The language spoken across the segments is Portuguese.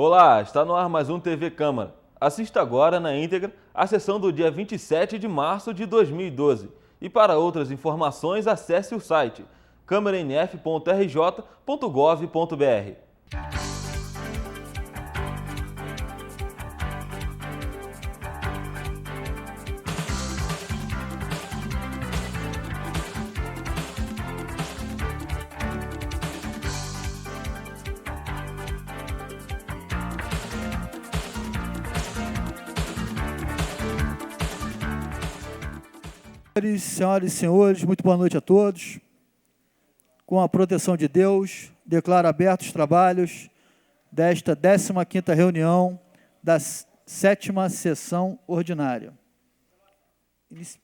Olá, está no ar mais um TV Câmara. Assista agora na íntegra a sessão do dia 27 de março de 2012. E para outras informações, acesse o site câmaranf.rj.gov.br. Senhoras e senhores, muito boa noite a todos. Com a proteção de Deus, declaro abertos os trabalhos desta 15ª reunião da 7ª sessão ordinária.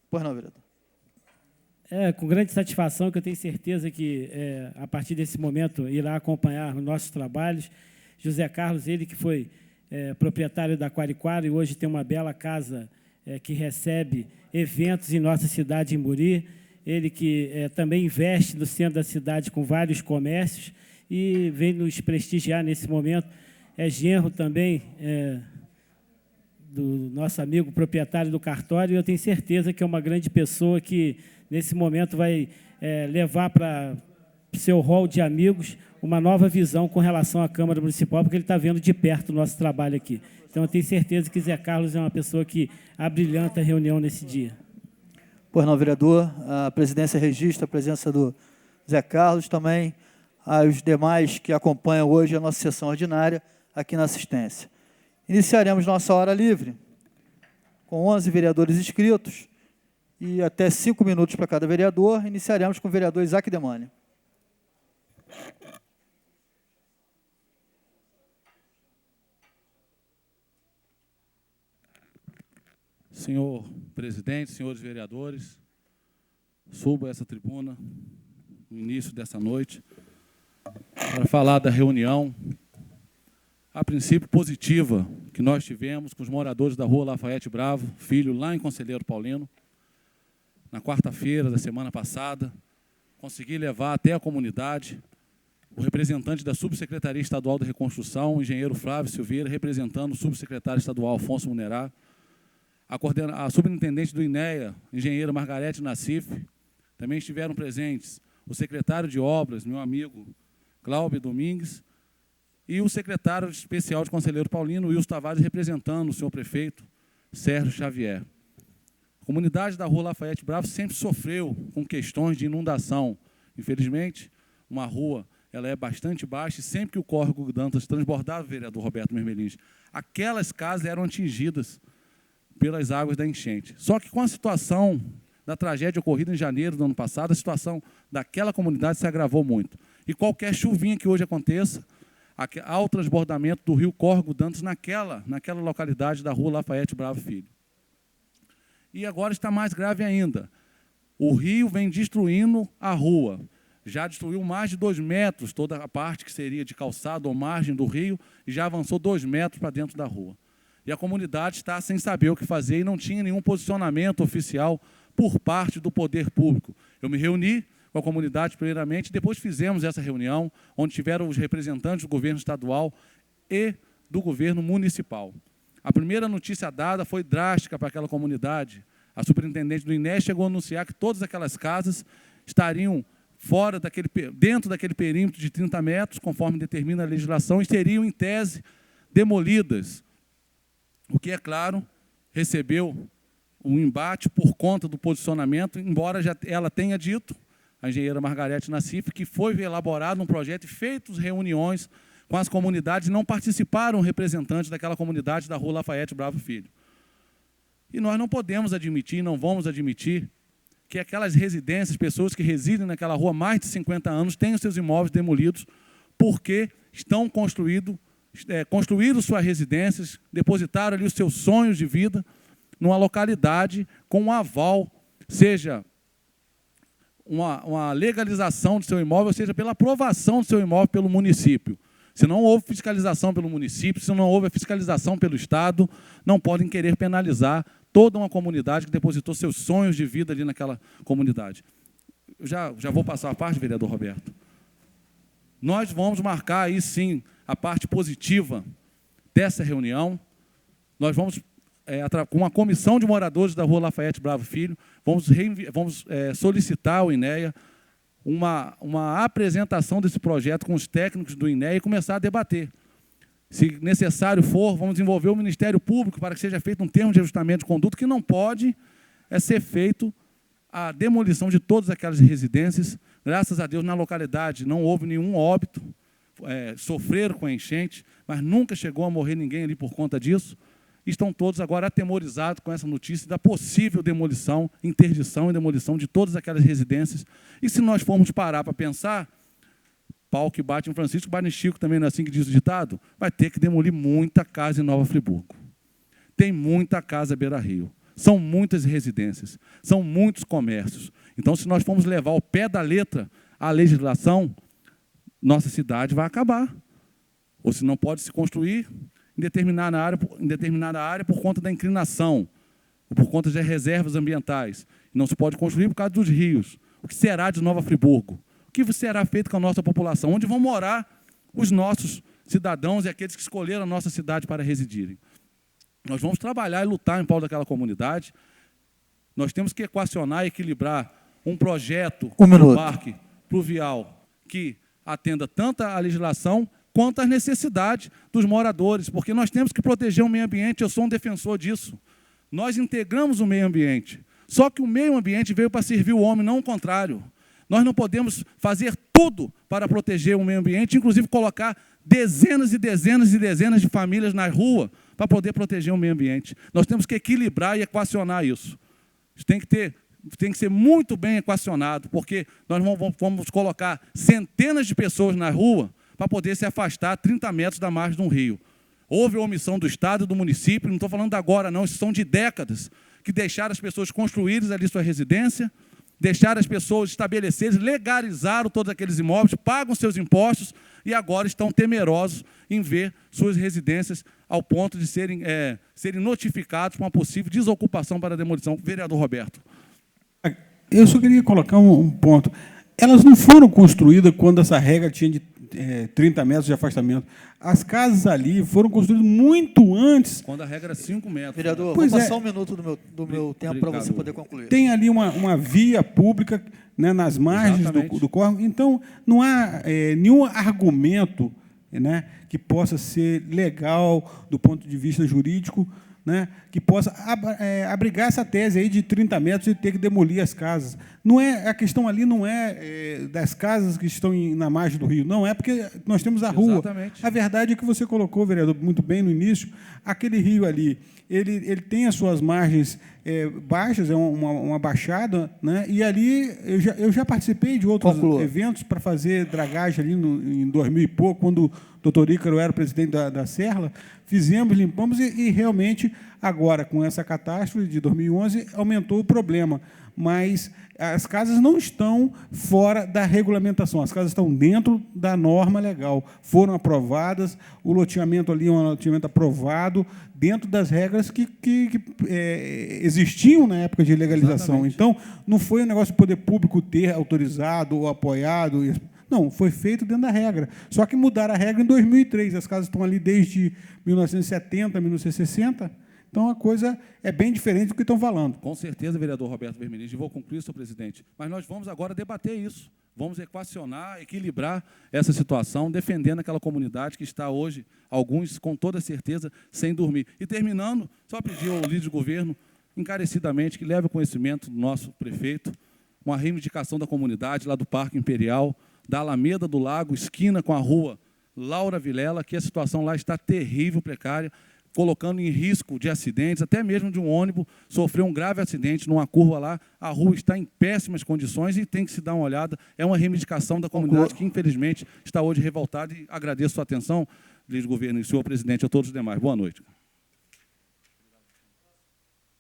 Pois não, vereador. Com grande satisfação que eu tenho certeza que, a partir desse momento, irá acompanhar os nossos trabalhos. José Carlos, ele que foi proprietário da Quariquara e hoje tem uma bela casa que recebe eventos em nossa cidade, em Muri. Ele que também investe no centro da cidade com vários comércios e vem nos prestigiar nesse momento. É genro também do nosso amigo proprietário do cartório, e eu tenho certeza que é uma grande pessoa que, nesse momento, vai levar para seu rol de amigos uma nova visão com relação à Câmara Municipal, porque ele está vendo de perto o nosso trabalho aqui. Então, eu tenho certeza que Zé Carlos é uma pessoa que abrilhanta a reunião nesse dia. Pois não, vereador. A presidência registra a presença do Zé Carlos, também aos demais que acompanham hoje a nossa sessão ordinária aqui na assistência. Iniciaremos nossa hora livre, com 11 vereadores inscritos e até 5 minutos para cada vereador. Iniciaremos com o vereador Isaac Demane. Senhor presidente, senhores vereadores, subo a essa tribuna no início dessa noite para falar da reunião, a princípio positiva, que nós tivemos com os moradores da Rua Lafayette Bravo Filho, lá em Conselheiro Paulino, na quarta-feira da semana passada. Consegui levar até a comunidade o representante da Subsecretaria Estadual de Reconstrução, o engenheiro Flávio Silveira, representando o subsecretário estadual Alfonso Munerá, a superintendente do INEA, engenheira Margarete Nassif. Também estiveram presentes o secretário de obras, meu amigo Cláudio Domingues, e o secretário especial de Conselheiro Paulino, Wilson Tavares, representando o senhor prefeito Sérgio Xavier. A comunidade da Rua Lafayette Bravo sempre sofreu com questões de inundação. Infelizmente, uma rua ela é bastante baixa, e sempre que o córrego Dantas transbordava, vereador Roberto Mermelins, aquelas casas eram atingidas pelas águas da enchente. Só que com a situação da tragédia ocorrida em janeiro do ano passado, a situação daquela comunidade se agravou muito. E qualquer chuvinha que hoje aconteça, há o transbordamento do rio Córrego Dantas naquela localidade da Rua Lafayette Bravo Filho. E agora está mais grave ainda. O rio vem destruindo a rua. Já destruiu mais de 2 metros toda a parte que seria de calçado ou margem do rio, e já avançou 2 metros para dentro da rua. E a comunidade está sem saber o que fazer e não tinha nenhum posicionamento oficial por parte do poder público. Eu me reuni com a comunidade primeiramente, depois fizemos essa reunião, onde tiveram os representantes do governo estadual e do governo municipal. A primeira notícia dada foi drástica para aquela comunidade. A superintendente do INEA chegou a anunciar que todas aquelas casas estariam dentro daquele perímetro de 30 metros, conforme determina a legislação, e seriam, em tese, demolidas. O que, é claro, recebeu um embate por conta do posicionamento, embora ela tenha dito, a engenheira Margarete Nassif, que foi elaborado um projeto e feitas reuniões com as comunidades, e não participaram representantes daquela comunidade da Rua Lafayette Bravo Filho. E nós não podemos admitir, não vamos admitir, que aquelas residências, pessoas que residem naquela rua há mais de 50 anos, tenham seus imóveis demolidos porque estão construíram suas residências, depositaram ali os seus sonhos de vida numa localidade com um aval, seja uma legalização do seu imóvel, seja pela aprovação do seu imóvel pelo município. Se não houve fiscalização pelo município, se não houve a fiscalização pelo Estado, não podem querer penalizar toda uma comunidade que depositou seus sonhos de vida ali naquela comunidade. Eu já vou passar a parte, vereador Roberto. Nós vamos marcar aí, sim, a parte positiva dessa reunião, nós vamos, com uma comissão de moradores da Rua Lafayette Bravo Filho, vamos solicitar ao INEA uma apresentação desse projeto com os técnicos do INEA e começar a debater. Se necessário for, vamos envolver o Ministério Público para que seja feito um termo de ajustamento de conduta, que não pode ser feito a demolição de todas aquelas residências. Graças a Deus, na localidade não houve nenhum óbito, sofreram com a enchente, mas nunca chegou a morrer ninguém ali por conta disso. Estão todos agora atemorizados com essa notícia da possível demolição, interdição e demolição de todas aquelas residências. E se nós formos parar para pensar, pau que bate em Francisco, bate em Chico, também não é assim que diz o ditado, vai ter que demolir muita casa em Nova Friburgo. Tem muita casa à beira-rio. São muitas residências, são muitos comércios. Então, se nós formos levar ao pé da letra a legislação, nossa cidade vai acabar. Ou se não pode se construir em determinada área por conta da inclinação, ou por conta das reservas ambientais. Não se pode construir por causa dos rios. O que será de Nova Friburgo? O que será feito com a nossa população? Onde vão morar os nossos cidadãos e aqueles que escolheram a nossa cidade para residirem? Nós vamos trabalhar e lutar em prol daquela comunidade. Nós temos que equacionar e equilibrar um projeto do parque pluvial que atenda tanto à legislação quanto às necessidades dos moradores, porque nós temos que proteger o meio ambiente, eu sou um defensor disso. Nós integramos o meio ambiente, só que o meio ambiente veio para servir o homem, não o contrário. Nós não podemos fazer tudo para proteger o meio ambiente, inclusive colocar dezenas e dezenas e dezenas de famílias na rua para poder proteger o meio ambiente. Nós temos que equilibrar e equacionar isso. Isso tem que ser muito bem equacionado, porque nós vamos colocar centenas de pessoas na rua para poder se afastar a 30 metros da margem de um rio. Houve omissão do Estado e do município, não estou falando de agora, não, isso são de décadas, que deixaram as pessoas construírem ali sua residência, deixaram as pessoas estabelecerem, legalizaram todos aqueles imóveis, pagam seus impostos e agora estão temerosos em ver suas residências ao ponto de serem notificados com uma possível desocupação para a demolição. Vereador Roberto. Eu só queria colocar um ponto. Elas não foram construídas quando essa regra tinha de 30 metros de afastamento. As casas ali foram construídas muito antes. Quando a regra era 5 metros. Vereador, vou passar um minuto do meu tempo para você poder concluir. Tem ali uma via pública, né, nas margens do córrego. Então, não há nenhum argumento, né, que possa ser legal do ponto de vista jurídico, né, que possa abrigar essa tese aí de 30 metros e ter que demolir as casas. Não é, a questão ali não é das casas que estão na margem do rio, não, é porque nós temos a rua. Exatamente. A verdade é que você colocou, vereador, muito bem no início, aquele rio ali, ele tem as suas margens baixas, é uma baixada, né, e ali eu já participei de outros eventos para fazer dragagem ali em 2000 e pouco, quando o doutor Ícaro era presidente da Serra, fizemos, limpamos e realmente agora, com essa catástrofe de 2011, aumentou o problema. Mas as casas não estão fora da regulamentação, as casas estão dentro da norma legal, foram aprovadas, o loteamento ali é um loteamento aprovado, dentro das regras que existiam na época de legalização. Exatamente. Então, não foi um negócio do poder público ter autorizado ou apoiado. Não, foi feito dentro da regra. Só que mudaram a regra em 2003. As casas estão ali desde 1970, 1960. Então, a coisa é bem diferente do que estão falando. Com certeza, vereador Roberto Vermelhinho. E vou concluir, senhor presidente. Mas nós vamos agora debater isso. Vamos equacionar, equilibrar essa situação, defendendo aquela comunidade que está hoje, alguns, com toda certeza, sem dormir. E, terminando, só pedir ao líder de governo, encarecidamente, que leve o conhecimento do nosso prefeito, uma reivindicação da comunidade, lá do Parque Imperial, da Alameda do Lago, esquina com a rua Laura Vilela, que a situação lá está terrível, precária, colocando em risco de acidentes, até mesmo de um ônibus sofreu um grave acidente numa curva lá, a rua está em péssimas condições e tem que se dar uma olhada. É uma reivindicação da comunidade que, infelizmente, está hoje revoltada e agradeço a sua atenção, líder do governo e senhor presidente, a todos os demais. Boa noite.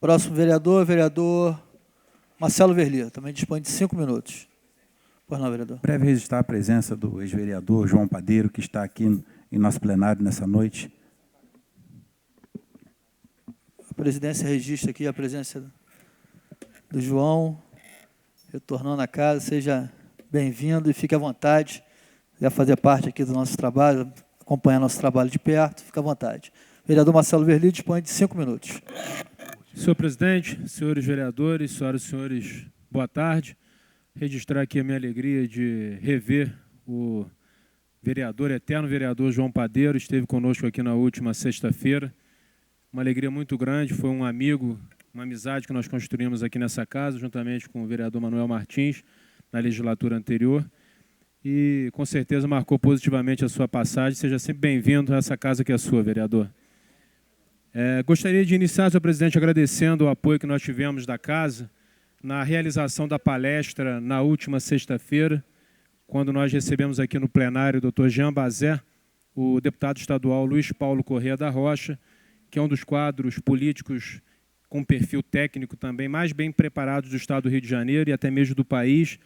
Próximo vereador Marcelo Verlia, também dispõe de 5 minutos. Pois não, vereador. Breve registrar a presença do ex-vereador João Padeiro, que está aqui em nosso plenário nessa noite. A presidência registra aqui a presença do João, retornando à casa. Seja bem-vindo e fique à vontade. Se quiser fazer parte aqui do nosso trabalho, acompanhar nosso trabalho de perto, fique à vontade. Vereador Marcelo Verli dispõe de 5 minutos. Senhor presidente, senhores vereadores, senhoras e senhores, boa tarde. Registrar aqui a minha alegria de rever o vereador, eterno vereador João Padeiro, esteve conosco aqui na última sexta-feira. Uma alegria muito grande, foi um amigo, uma amizade que nós construímos aqui nessa casa, juntamente com o vereador Manuel Martins, na legislatura anterior. E, com certeza, marcou positivamente a sua passagem. Seja sempre bem-vindo a essa casa que é sua, vereador. Gostaria de iniciar, senhor presidente, agradecendo o apoio que nós tivemos da casa na realização da palestra na última sexta-feira, quando nós recebemos aqui no plenário o doutor Jean Bazé, o deputado estadual Luiz Paulo Corrêa da Rocha, que é um dos quadros políticos com perfil técnico também mais bem preparados do estado do Rio de Janeiro e até mesmo do país,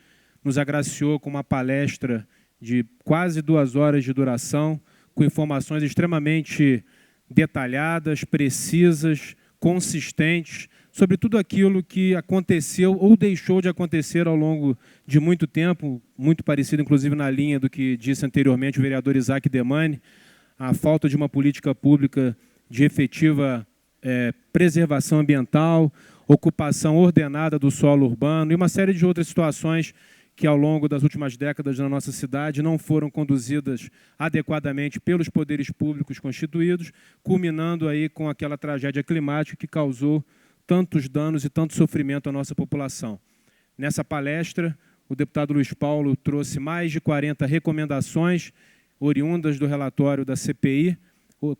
nos agraciou com uma palestra de quase 2 horas de duração, com informações extremamente detalhadas, precisas, consistentes, sobre tudo aquilo que aconteceu ou deixou de acontecer ao longo de muito tempo, muito parecido, inclusive, na linha do que disse anteriormente o vereador Isaac Demani, a falta de uma política pública de efetiva preservação ambiental, ocupação ordenada do solo urbano e uma série de outras situações que, ao longo das últimas décadas na nossa cidade, não foram conduzidas adequadamente pelos poderes públicos constituídos, culminando aí com aquela tragédia climática que causou tantos danos e tanto sofrimento à nossa população. Nessa palestra, o deputado Luiz Paulo trouxe mais de 40 recomendações oriundas do relatório da CPI,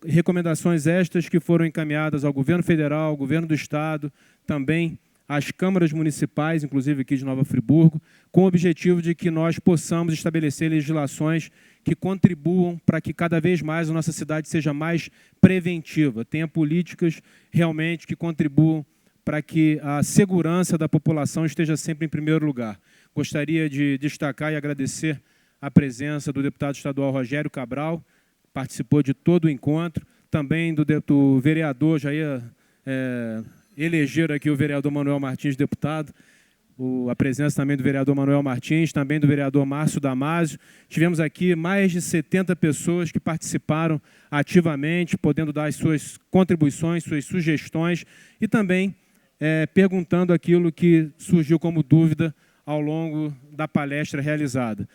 recomendações estas que foram encaminhadas ao governo federal, ao governo do estado, também às câmaras municipais, inclusive aqui de Nova Friburgo, com o objetivo de que nós possamos estabelecer legislações que contribuam para que cada vez mais a nossa cidade seja mais preventiva, tenha políticas realmente que contribuam para que a segurança da população esteja sempre em primeiro lugar. Gostaria de destacar e agradecer a presença do deputado estadual Rogério Cabral, que participou de todo o encontro, também do vereador, já ia eleger aqui o vereador Manuel Martins, deputado, a presença também do vereador Manuel Martins, também do vereador Márcio Damasio. Tivemos aqui mais de 70 pessoas que participaram ativamente, podendo dar as suas contribuições, suas sugestões e também perguntando aquilo que surgiu como dúvida ao longo da palestra realizada.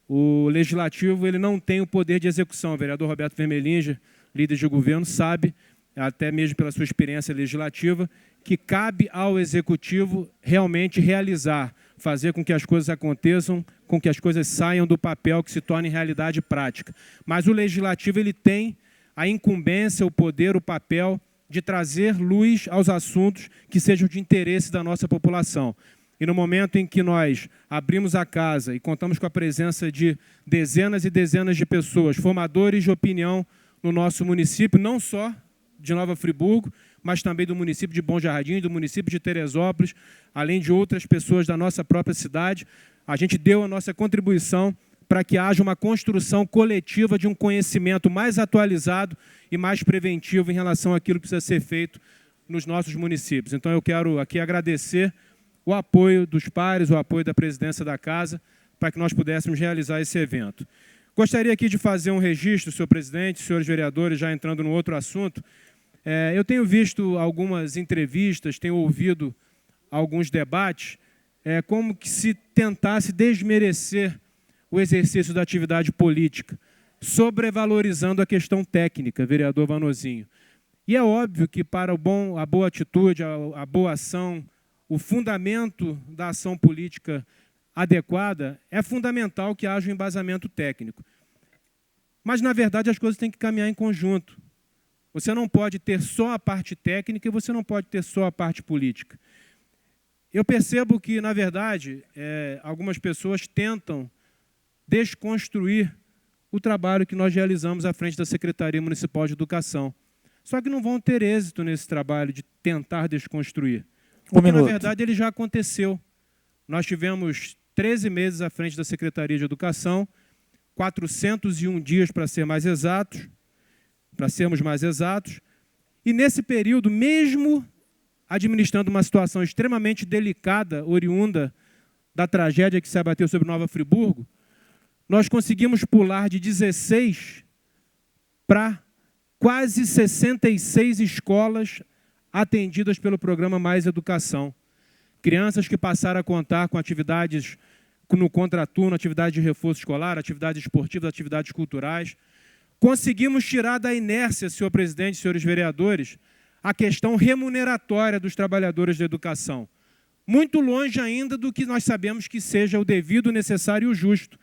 O Legislativo ele não tem o poder de execução. O vereador Roberto Vermelinger, líder de governo, sabe, até mesmo pela sua experiência legislativa, que cabe ao Executivo realmente realizar, fazer com que as coisas aconteçam, com que as coisas saiam do papel, que se tornem realidade prática. Mas o Legislativo ele tem a incumbência, o poder, o papel de trazer luz aos assuntos que sejam de interesse da nossa população. E no momento em que nós abrimos a casa e contamos com a presença de dezenas e dezenas de pessoas, formadores de opinião no nosso município, não só de Nova Friburgo, mas também do município de Bom Jardim, do município de Teresópolis, além de outras pessoas da nossa própria cidade, a gente deu a nossa contribuição para que haja uma construção coletiva de um conhecimento mais atualizado e mais preventivo em relação àquilo que precisa ser feito nos nossos municípios. Então, eu quero aqui agradecer o apoio dos pares, o apoio da presidência da Casa, para que nós pudéssemos realizar esse evento. Gostaria aqui de fazer um registro, senhor presidente, senhores vereadores, já entrando no outro assunto. Eu tenho visto algumas entrevistas, tenho ouvido alguns debates, como que se tentasse desmerecer o exercício da atividade política, sobrevalorizando a questão técnica, vereador Vanozinho. E é óbvio que para a boa atitude, a boa ação, o fundamento da ação política adequada, é fundamental que haja um embasamento técnico. Mas, na verdade, as coisas têm que caminhar em conjunto. Você não pode ter só a parte técnica e você não pode ter só a parte política. Eu percebo que, na verdade, algumas pessoas tentam desconstruir o trabalho que nós realizamos à frente da Secretaria Municipal de Educação. Só que não vão ter êxito nesse trabalho de tentar desconstruir. Porque, na verdade, ele já aconteceu. Nós tivemos 13 meses à frente da Secretaria de Educação, 401 dias para sermos mais exatos, e nesse período, mesmo administrando uma situação extremamente delicada, oriunda da tragédia que se abateu sobre Nova Friburgo, nós conseguimos pular de 16 para quase 66 escolas atendidas pelo programa Mais Educação. Crianças que passaram a contar com atividades no contraturno, atividade de reforço escolar, atividades esportivas, atividades culturais. Conseguimos tirar da inércia, senhor presidente, senhores vereadores, a questão remuneratória dos trabalhadores da educação. Muito longe ainda do que nós sabemos que seja o devido, o necessário e o justo.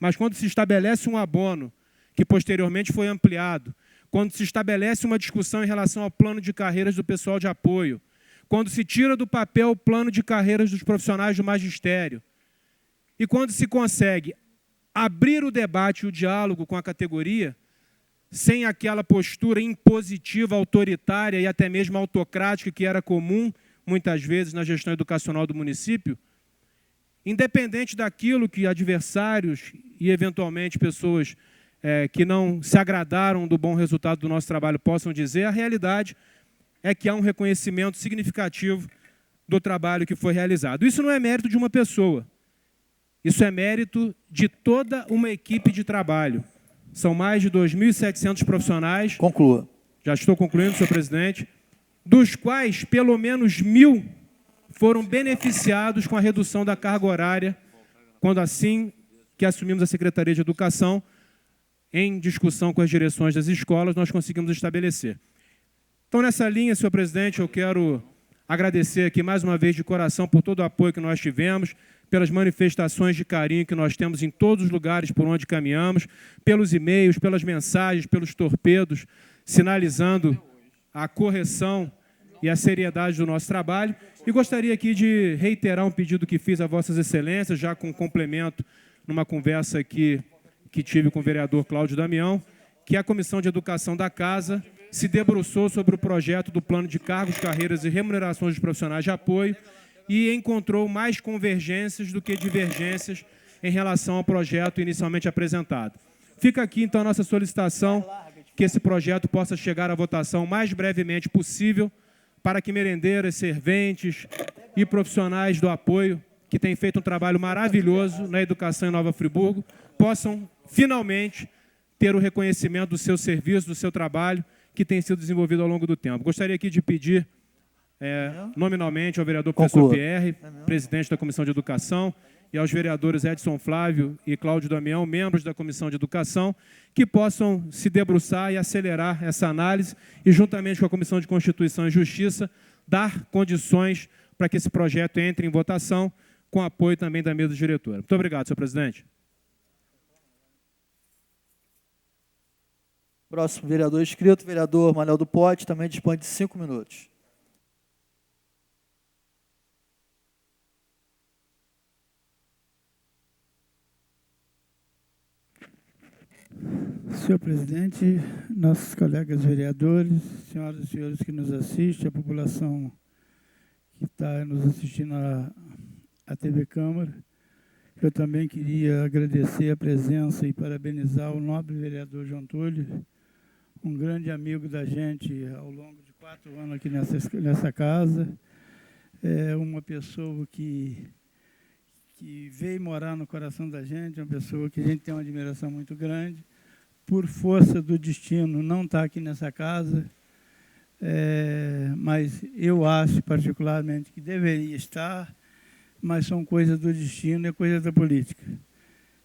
Mas quando se estabelece um abono, que posteriormente foi ampliado, quando se estabelece uma discussão em relação ao plano de carreiras do pessoal de apoio, quando se tira do papel o plano de carreiras dos profissionais do magistério, e quando se consegue abrir o debate e o diálogo com a categoria, sem aquela postura impositiva, autoritária e até mesmo autocrática que era comum, muitas vezes, na gestão educacional do município, independente daquilo que adversários e, eventualmente, pessoas que não se agradaram do bom resultado do nosso trabalho possam dizer, a realidade é que há um reconhecimento significativo do trabalho que foi realizado. Isso não é mérito de uma pessoa, isso é mérito de toda uma equipe de trabalho. São mais de 2.700 profissionais. Conclua. Já estou concluindo, senhor presidente. Dos quais, pelo menos 1.000 foram beneficiados com a redução da carga horária, quando assim que assumimos a Secretaria de Educação, em discussão com as direções das escolas, nós conseguimos estabelecer. Então, nessa linha, senhor presidente, eu quero agradecer aqui mais uma vez de coração por todo o apoio que nós tivemos, pelas manifestações de carinho que nós temos em todos os lugares por onde caminhamos, pelos e-mails, pelas mensagens, pelos torpedos, sinalizando a correção e a seriedade do nosso trabalho. E gostaria aqui de reiterar um pedido que fiz a vossas excelências, já com complemento numa conversa aqui que tive com o vereador Cláudio Damião, que a Comissão de Educação da Casa se debruçou sobre o projeto do Plano de Cargos, Carreiras e Remunerações dos Profissionais de Apoio e encontrou mais convergências do que divergências em relação ao projeto inicialmente apresentado. Fica aqui, então, a nossa solicitação que esse projeto possa chegar à votação o mais brevemente possível para que merendeiras, serventes e profissionais do apoio, que têm feito um trabalho maravilhoso na educação em Nova Friburgo, possam, finalmente, ter o reconhecimento do seu serviço, do seu trabalho, que tem sido desenvolvido ao longo do tempo. Gostaria aqui de pedir, nominalmente, ao vereador professor Pierre, presidente da Comissão de Educação, e aos vereadores Edson Flávio e Cláudio Damião, membros da Comissão de Educação, que possam se debruçar e acelerar essa análise e, juntamente com a Comissão de Constituição e Justiça, dar condições para que esse projeto entre em votação, com apoio também da mesa diretora. Muito obrigado, senhor presidente. Próximo vereador inscrito, vereador Manuel do Pote, também dispõe de 5 minutos. Senhor presidente, nossos colegas vereadores, senhoras e senhores que nos assistem, a população que está nos assistindo à TV Câmara, eu também queria agradecer a presença e parabenizar o nobre vereador João Túlio, um grande amigo da gente ao longo de 4 anos aqui nessa casa, é uma pessoa que veio morar no coração da gente, uma pessoa que a gente tem uma admiração muito grande. Por força do destino, não está aqui nessa casa, mas eu acho particularmente que deveria estar, mas são coisas do destino e coisas da política.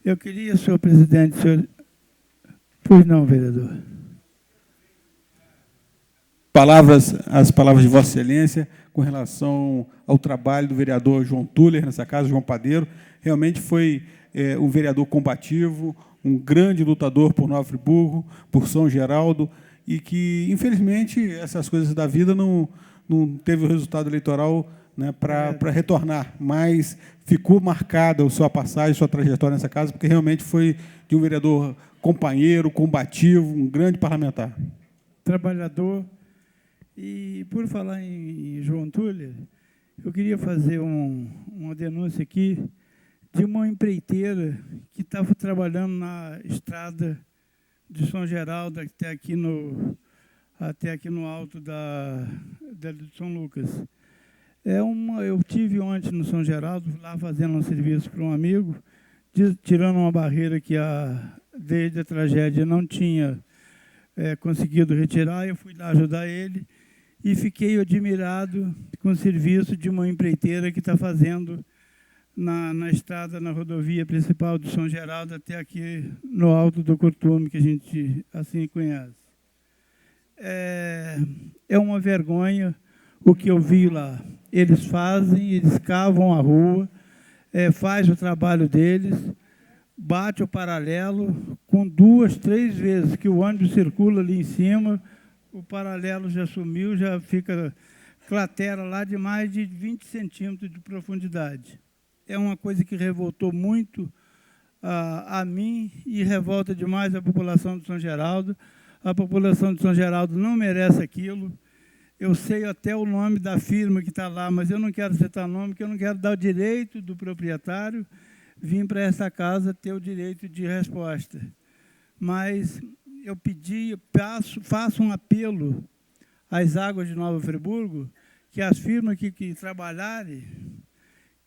Eu queria, senhor presidente, senhor... Pois não, vereador. As palavras de Vossa Excelência com relação ao trabalho do vereador João Tuller nessa casa, João Padeiro. Realmente foi um vereador combativo, um grande lutador por Nova Friburgo, por São Geraldo, e que, infelizmente, essas coisas da vida não teve o resultado eleitoral, né, para retornar, mas ficou marcada a sua passagem, a sua trajetória nessa casa, porque realmente foi de um vereador companheiro, combativo, um grande parlamentar. Trabalhador. E, por falar em João Túlio, eu queria fazer uma denúncia aqui de uma empreiteira que estava trabalhando na estrada de São Geraldo até aqui no alto de São Lucas. Eu tive ontem no São Geraldo, lá fazendo um serviço para um amigo, tirando uma barreira que desde a tragédia não tinha conseguido retirar. Eu fui lá ajudar ele e fiquei admirado com o serviço de uma empreiteira que está fazendo na estrada, na rodovia principal de São Geraldo, até aqui no Alto do Curtume, que a gente assim conhece. É uma vergonha o que eu vi lá. Eles cavam a rua, faz o trabalho deles, bate o paralelo, com 2, 3 vezes que o ônibus circula ali em cima, o paralelo já sumiu, já fica cratera lá de mais de 20 centímetros de profundidade. É uma coisa que revoltou muito a mim e revolta demais a população de São Geraldo. A população de São Geraldo não merece aquilo. Eu sei até o nome da firma que está lá, mas eu não quero citar nome, porque eu não quero dar o direito do proprietário vir para essa casa ter o direito de resposta. Mas eu faço um apelo às águas de Nova Friburgo, que as firmas que trabalharem,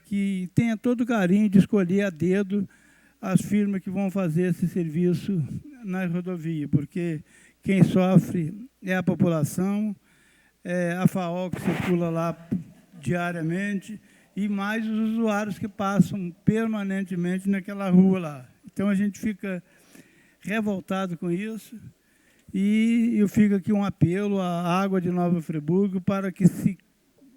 que tenha todo o carinho de escolher a dedo as firmas que vão fazer esse serviço na rodovia, porque quem sofre é a população, a FAO que circula lá diariamente, e mais os usuários que passam permanentemente naquela rua lá. Então, a gente fica revoltado com isso, e eu fico aqui um apelo à Água de Nova Friburgo para que se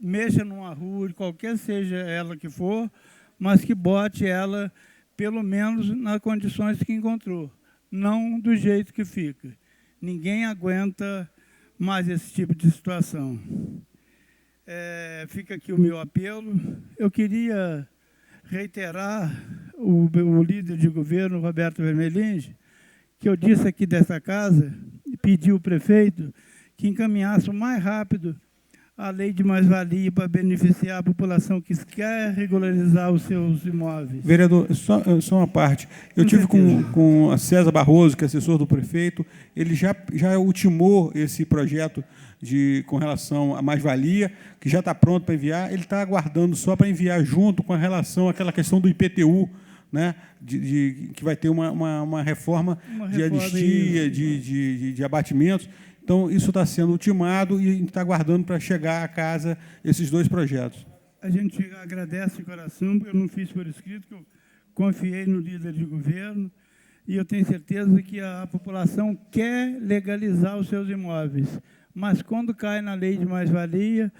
mexa numa rua, qualquer seja ela que for, mas que bote ela, pelo menos, nas condições que encontrou, não do jeito que fica. Ninguém aguenta mais esse tipo de situação. Fica aqui o meu apelo. Eu queria reiterar o líder de governo, Roberto Vermelhinge, que eu disse aqui dessa casa, e pedi ao prefeito que encaminhasse o mais rápido a lei de mais-valia para beneficiar a população que quer regularizar os seus imóveis. Vereador, só uma parte. Eu tive com a César Barroso, que é assessor do prefeito, ele já ultimou esse projeto com relação à mais-valia, que já está pronto para enviar. Ele está aguardando só para enviar junto com a relação àquela questão do IPTU, né, que vai ter uma reforma de anistia, de abatimentos. Então, isso está sendo ultimado e a gente está aguardando para chegar à casa esses 2 projetos. A gente agradece de coração, porque eu não fiz por escrito, que eu confiei no líder de governo, e eu tenho certeza que a população quer legalizar os seus imóveis. Mas, quando cai na lei de mais-valia,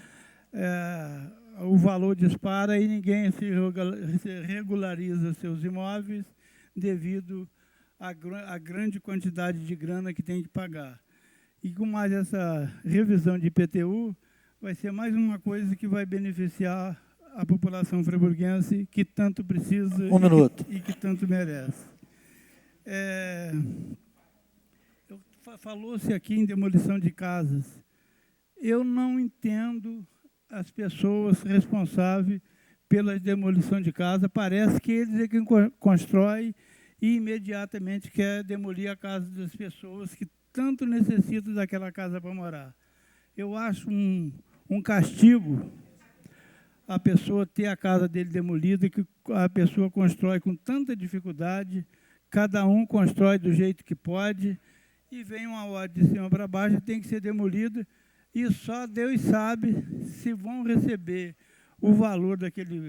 o valor dispara e ninguém se regulariza seus imóveis devido à grande quantidade de grana que tem que pagar. E com mais essa revisão de IPTU, vai ser mais uma coisa que vai beneficiar a população friburguense que tanto precisa e que tanto merece. Falou-se aqui em demolição de casas. Eu não entendo as pessoas responsáveis pela demolição de casa. Parece que eles é quem constrói e imediatamente quer demolir a casa das pessoas que tanto necessitam daquela casa para morar. Eu acho um castigo a pessoa ter a casa dele demolida, que a pessoa constrói com tanta dificuldade, cada um constrói do jeito que pode, e vem uma ordem de cima para baixo, tem que ser demolida, e só Deus sabe se vão receber o valor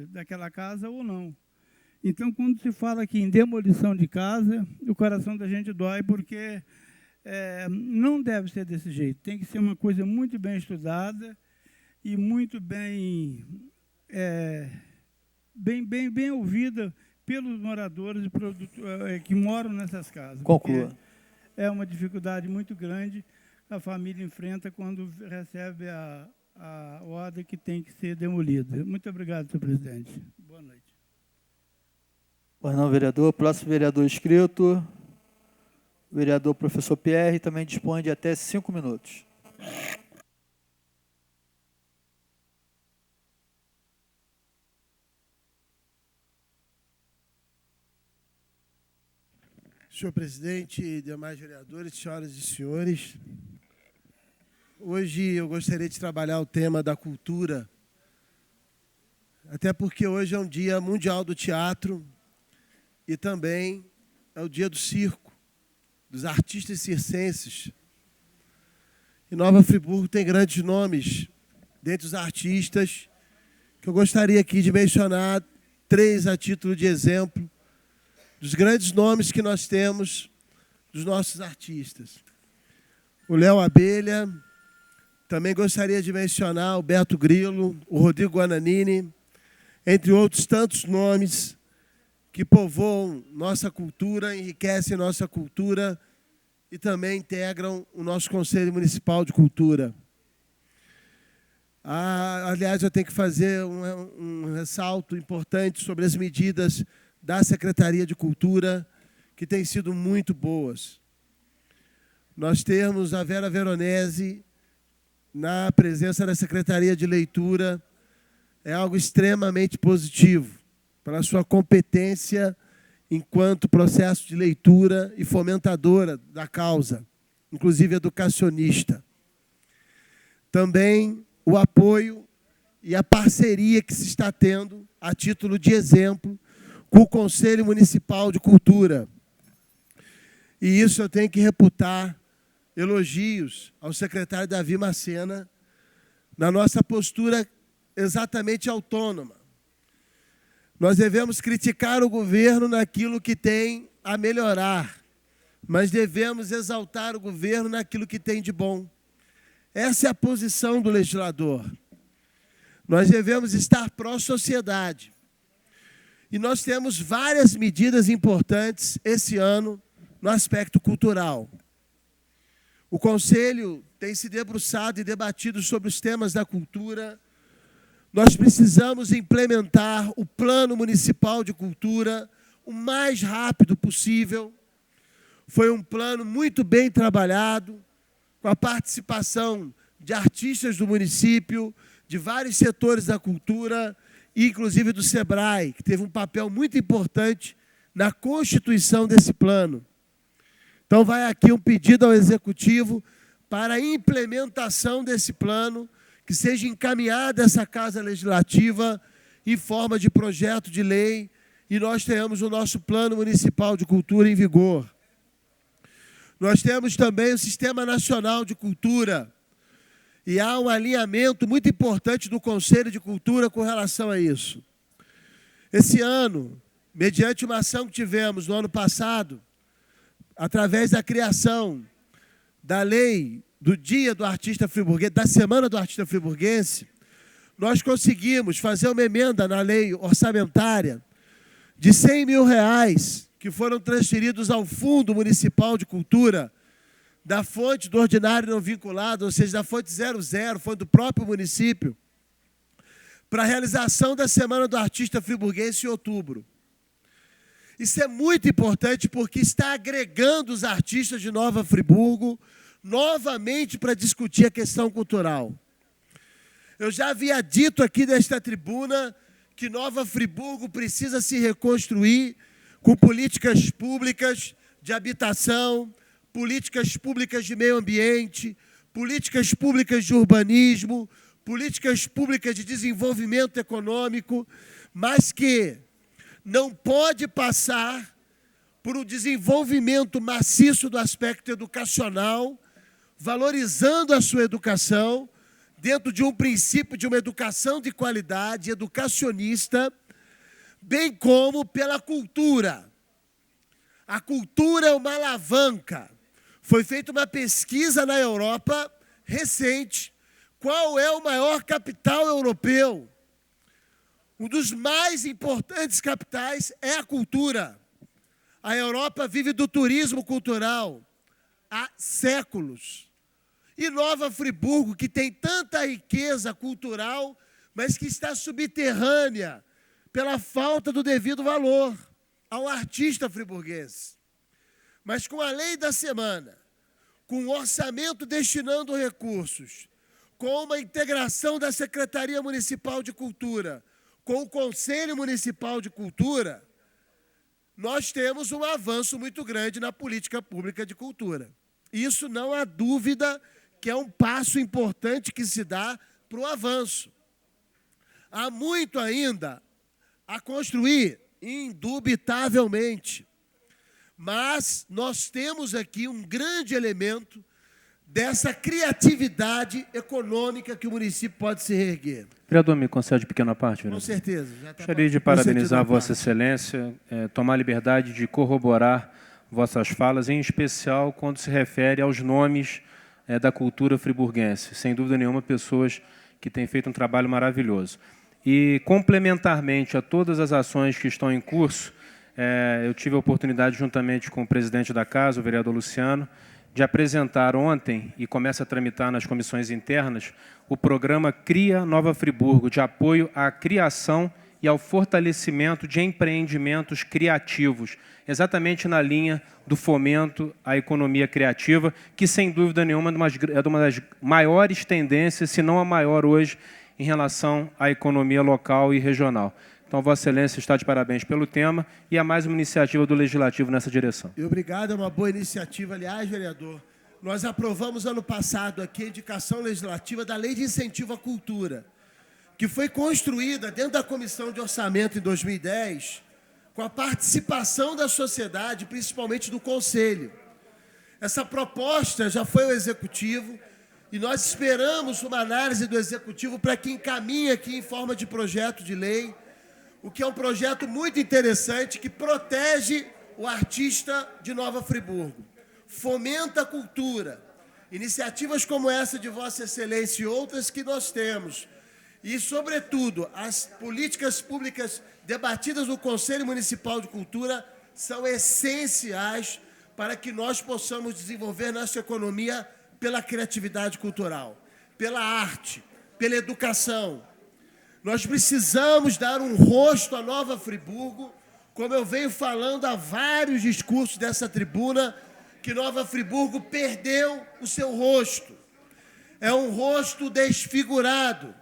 daquela casa ou não. Então, quando se fala aqui em demolição de casa, o coração da gente dói, porque não deve ser desse jeito. Tem que ser uma coisa muito bem estudada e muito bem ouvida pelos moradores que moram nessas casas. Conclua. É uma dificuldade muito grande que a família enfrenta quando recebe a ordem que tem que ser demolida. Muito obrigado, senhor presidente. Boa noite. Pois não, vereador. Próximo vereador inscrito, o vereador professor Pierre, também dispõe de até 5 minutos. Senhor presidente, demais vereadores, senhoras e senhores, hoje eu gostaria de trabalhar o tema da cultura, até porque hoje é um dia mundial do teatro e também é o dia do circo, dos artistas circenses, E Nova Friburgo tem grandes nomes dentre os artistas, que eu gostaria aqui de mencionar 3 a título de exemplo, dos grandes nomes que nós temos dos nossos artistas. O Léo Abelha, também gostaria de mencionar o Beto Grillo, o Rodrigo Guananini, entre outros tantos nomes que povoam nossa cultura, enriquecem nossa cultura e também integram o nosso Conselho Municipal de Cultura. Aliás, eu tenho que fazer um ressalto importante sobre as medidas da Secretaria de Cultura, que têm sido muito boas. Nós temos a Vera Veronese na presença da Secretaria de Leitura, é algo extremamente positivo, pela sua competência enquanto processo de leitura e fomentadora da causa, inclusive educacionista. Também o apoio e a parceria que se está tendo, a título de exemplo, com o Conselho Municipal de Cultura. E isso eu tenho que reputar elogios ao secretário Davi Macena na nossa postura exatamente autônoma. Nós devemos criticar o governo naquilo que tem a melhorar, mas devemos exaltar o governo naquilo que tem de bom. Essa é a posição do legislador. Nós devemos estar pró-sociedade. E nós temos várias medidas importantes esse ano no aspecto cultural. O Conselho tem se debruçado e debatido sobre os temas da cultura. Nós precisamos implementar o Plano Municipal de Cultura o mais rápido possível. Foi um plano muito bem trabalhado, com a participação de artistas do município, de vários setores da cultura, e inclusive do SEBRAE, que teve um papel muito importante na constituição desse plano. Então, vai aqui um pedido ao Executivo para a implementação desse plano, que seja encaminhada essa Casa Legislativa em forma de projeto de lei e nós tenhamos o nosso Plano Municipal de Cultura em vigor. Nós temos também o Sistema Nacional de Cultura e há um alinhamento muito importante do Conselho de Cultura com relação a isso. Esse ano, mediante uma ação que tivemos no ano passado, através da criação da lei do Dia do Artista Friburguense, da Semana do Artista Friburguense, nós conseguimos fazer uma emenda na lei orçamentária de R$100 mil, que foram transferidos ao Fundo Municipal de Cultura, da fonte do ordinário não vinculado, ou seja, da fonte 00, fonte do próprio município, para a realização da Semana do Artista Friburguense em outubro. Isso é muito importante porque está agregando os artistas de Nova Friburgo novamente para discutir a questão cultural. Eu já havia dito aqui nesta tribuna que Nova Friburgo precisa se reconstruir com políticas públicas de habitação, políticas públicas de meio ambiente, políticas públicas de urbanismo, políticas públicas de desenvolvimento econômico, mas que não pode passar por um desenvolvimento maciço do aspecto educacional, valorizando a sua educação, dentro de um princípio de uma educação de qualidade, educacionista, bem como pela cultura. A cultura é uma alavanca. Foi feita uma pesquisa na Europa recente. Qual é o maior capital europeu? Um dos mais importantes capitais é a cultura. A Europa vive do turismo cultural há séculos. E Nova Friburgo, que tem tanta riqueza cultural, mas que está subterrânea pela falta do devido valor ao artista friburguense. Mas com a lei da semana, com o orçamento destinando recursos, com uma integração da Secretaria Municipal de Cultura, com o Conselho Municipal de Cultura, nós temos um avanço muito grande na política pública de cultura. Isso não há dúvida que é um passo importante que se dá para o avanço. Há muito ainda a construir, indubitavelmente, mas nós temos aqui um grande elemento dessa criatividade econômica que o município pode se reerguer. Vereador, me concede pequena parte, vereador? Com certeza. Já tá Gostaria de parabenizar Vossa Excelência, tomar a liberdade de corroborar vossas falas, em especial quando se refere aos nomes da cultura friburguense. Sem dúvida nenhuma, pessoas que têm feito um trabalho maravilhoso. E, complementarmente a todas as ações que estão em curso, eu tive a oportunidade, juntamente com o presidente da Casa, o vereador Luciano, de apresentar ontem, e começa a tramitar nas comissões internas, o programa Cria Nova Friburgo, de apoio à criação e ao fortalecimento de empreendimentos criativos, exatamente na linha do fomento à economia criativa, que, sem dúvida nenhuma, é uma das maiores tendências, se não a maior hoje, em relação à economia local e regional. Então, Vossa Excelência está de parabéns pelo tema e é mais uma iniciativa do Legislativo nessa direção. E obrigado, é uma boa iniciativa. Aliás, vereador, nós aprovamos ano passado aqui a indicação legislativa da Lei de Incentivo à Cultura, que foi construída dentro da Comissão de Orçamento em 2010, com a participação da sociedade, principalmente do Conselho. Essa proposta já foi ao Executivo e nós esperamos uma análise do Executivo para que encaminhe aqui em forma de projeto de lei, o que é um projeto muito interessante que protege o artista de Nova Friburgo, fomenta a cultura. Iniciativas como essa de Vossa Excelência e outras que nós temos, e, sobretudo, as políticas públicas debatidas no Conselho Municipal de Cultura são essenciais para que nós possamos desenvolver nossa economia pela criatividade cultural, pela arte, pela educação. Nós precisamos dar um rosto à Nova Friburgo, como eu venho falando há vários discursos dessa tribuna, que Nova Friburgo perdeu o seu rosto. É um rosto desfigurado.